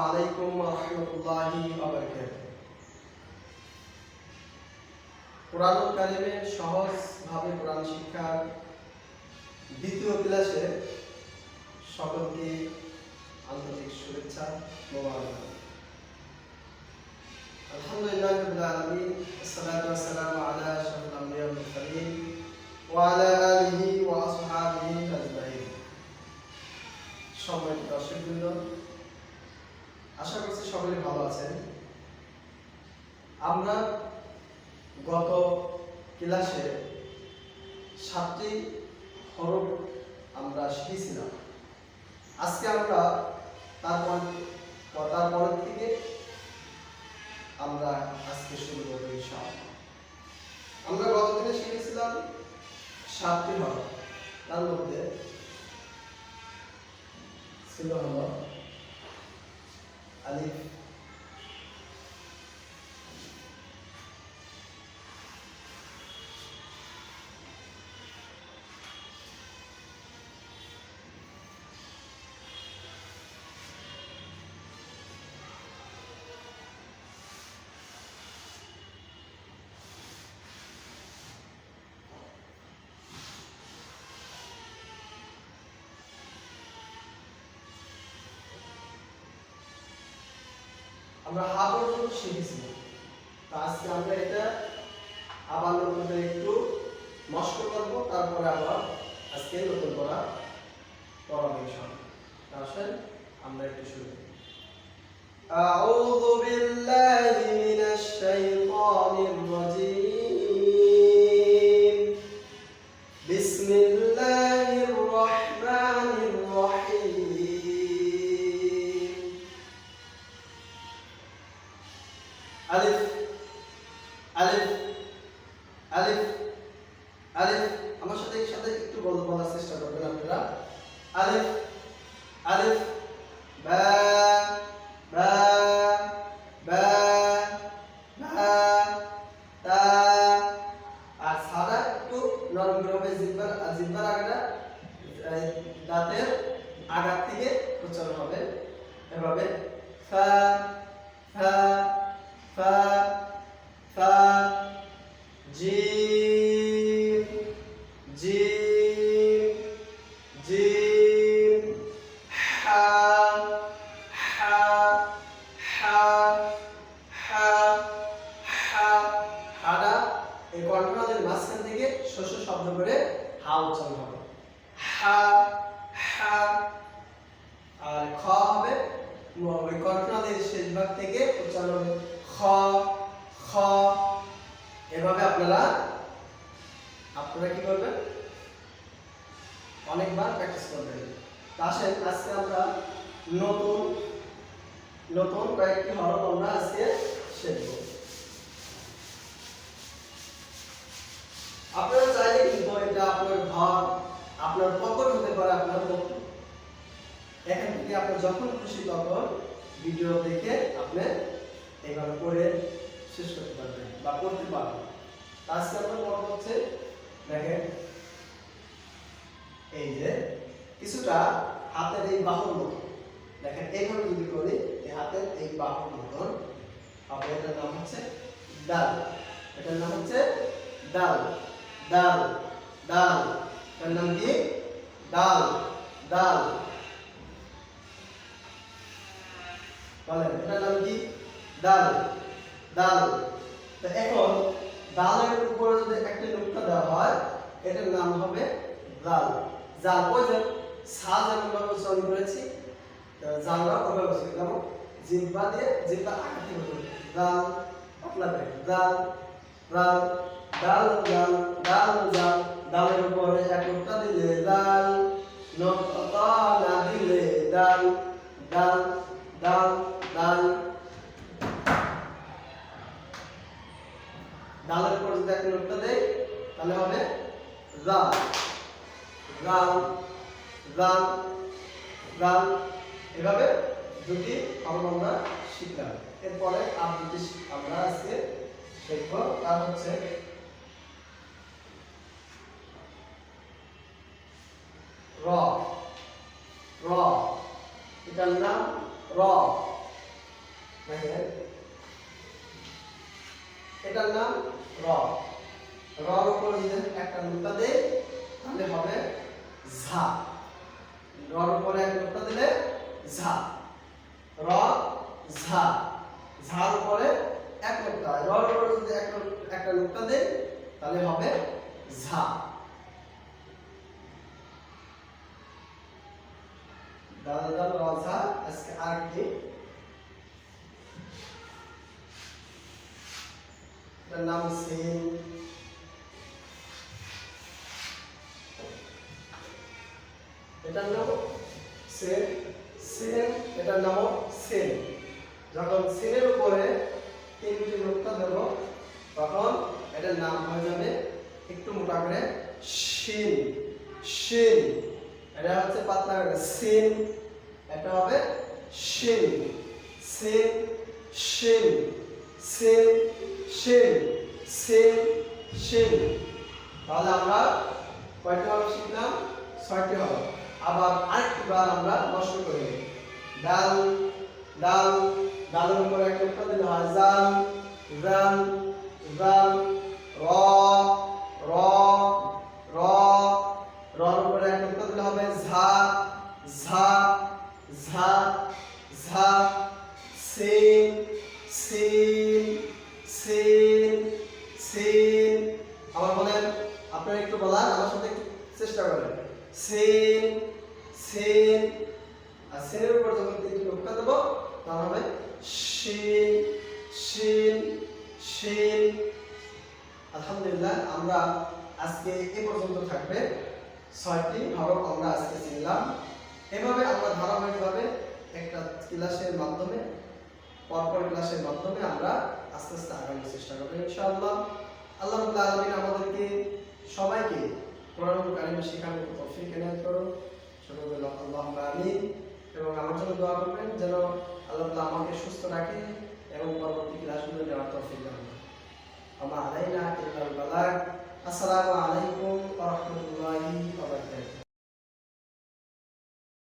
আলাইকুম ওয়া রাহমাতুল্লাহি ওয়া বারাকাতুহু। কোরআনুল কারীমের সহজভাবে কোরআন শিক্ষার দ্বিতীয় ক্লাসে সকলকে আন্তরিক শুভেচ্ছা মোবারক। আলহামদুলিল্লাহি রাব্বিল আলামিন, আসসালাতু ওয়াসসালামু আলা আশরাফিল আমবিয়া ওয়াল মুরসালিন ওয়া আলা আলিহি ওয়া আসহাবিহি আজমাইন। সম্মানিত দর্শকবৃন্দ, আশা করছি সকলে ভালো আছেন। আমরা গত ক্লাসে 7টি হরফ আমরা শিখেছিলাম। আজকে আমরা তারপর থেকে আমরা আজকে শুরু করব ইনশাআল্লাহ। আমরা গত দিনে শিখেছিলাম 7টি হরফ, তার মধ্যে ছিল হলো আলিফ, আমরা হা পর্যন্ত শিখেছিলাম। তো আজকে আমরা এটা আবার নতুন করে একটু মস্ক করব, তারপরে আবার আজকে নতুন করা পড়াবো ইনশাআল্লাহ। আসেন আমরা একটু শুরু করি। আউযু বিল্লাহি মিনাশ শাইতানির রাজীম। বিসমিল্লাহির রহমানির রহিম। আলিফ আলিফ আলিফ আলিফ। আমার সাথে একটু বলার চেষ্টা করবেন আপনারা। আলিফ আলিফ, বা বা বা বা, তা। আর সাদা একটু নরম হবে, জিহ্বার আগাটা দাঁতের আগার থেকে উচ্চারণ হবে এভাবে। ফা ফা ফা ফা, জিম জিম জিম, হা হা হা হা হা। হাটা এই কণ্ঠনাদের মাঝখান থেকে শস্য শব্দ করে হা উচ্চারণ হবে, হা হা। আর খ হবে ওই কণ্ঠনাদের শেষ ভাগ থেকে উচ্চারণ হবে খ খ। এভাবে আপনারা কি করবেন, অনেকবার প্র্যাকটিস করবেন। আসেন আজকে আমরা নতুন কয়েকটি হরফ আমরা আজকে শিখব। আপনারা চাইলে কিন্তু এটা আপনার ঘর, আপনার পকেট হতে পারে, আপনার বক্তব্য। এখান থেকে আপনি যখন খুশি তখন ভিডিও দেখে আপনি এইভাবে করে শেষ করতে পারবেন বা পড়তে পারবেন। আজকে আমরা পড়ব হচ্ছে, দেখেন এই যে কিছুটা হাতের এই বাহুর মতো, দেখেন এইভাবে যদি করি এই হাতের এই বাহুর মতন হবে। এটার নাম হচ্ছে ডাল। এটার নাম হচ্ছে ডাল ডাল ডাল। এটার নাম কি? ডাল ডাল। বলেন এটার নাম কি? ডাল ডাল। তো এখন ডালের উপরে যদি একটা নুক্তা দেওয়া হয় এটার নাম হবে জাল। জাল ওই যে সা যেমন ভাবে উচ্চারণ করেছি, জালরা ওভাবে উচ্চারণ, যেমন জিহ্বা দিয়ে জিহ্বা আঘাত হবে, জাল পাতলা করে জাল জাল ডাল জাল ডাল জাল। ডালের উপরে এক নুক্তা দিলে জাল, নুক্তা না দিলে ডাল ডাল ডাল ডাল। ডালের পর যদি একটা নুক্তা দেই তাহলে হবে জাল জাল জাল জাল। এভাবে দুটি হরফ আমরা শিখলাম। এরপরে আর দুটি আমরা আজকে শিখব, তার হচ্ছে র র। এটার নাম র। দেখেন এটার নাম র। রর উপরে যদি একটা নুক্তা দেই তাহলে হবে ঝা। রর উপরে একটা নুক্তা দিলে ঝা। র ঝা। ঝার উপরে এক নুক্তা, রর উপরে যদি একটা নুক্তা দেই তাহলে হবে ঝা। দাল দাল র ঝা। আজকে আরেকটি, এটার নাম সিন। এটার নাম সেন। সেন এটার নাম সেন। যখন সেনের উপরে তিনটি নুক্তা দেব তখন এটার নাম হয়ে যাবে একটু মোটা করে শিন। শিন। এটা হচ্ছে পাতলা করে সিন, এটা হবে শিন। সিন শিন সিন শিন সিন শিন। তাহলে আমরা কয়টি হরফ শিখলাম? 6টি হরফ। আবার আরেকটি বার আমরা নষ্ট করে নিই। ডাল ডাল, ডালের উপরে একটা নুক্তা দিলে হয় জাল। জাল জাল। র র র, রর উপরে একটা নুক্তা দিলে হবে ঝা। ঝা ঝা ঝা। সিন সিন সিন সিন। আবার বলেন, আপনারা একটু বলার আমার সাথে একটু চেষ্টা করেন। Scene scene. আর সিনের উপর যখন তিনটি নুক্তা দেব তখন হবে শিন শিন শিন। আলহামদুলিল্লাহ, আমরা আজকে এই পর্যন্ত থাকবে। 6টি হরফ আমরা আজকে শিখলাম। এভাবে আমরা ধারাবাহিকভাবে একটা ক্লাসের মাধ্যমে, পরপর ক্লাসের মাধ্যমে আমরা আস্তে আস্তে আগানোর চেষ্টা করব ইনশাআল্লাহ। আল্লাহ রাব্বুল আলামিন আমাদেরকে সবাইকে কোরআনুল কারীম শেখানোর তৌফিক এনায়েত করুন। সকলে বলি আল্লাহুম্মা আমিন। এবং আমার জন্য দোয়া করবেন যেন আল্লাহ তাআলা আমাকে সুস্থ রাখে এবং পরবর্তী ক্লাসগুলো নেওয়ার তৌফিক দান করেন। আমা আলাইনা ইল্লাল বালাগ। আসসালামু আলাইকুম ওয়া রাহমাতুল্লাহি ওয়া বারাকাতুহু।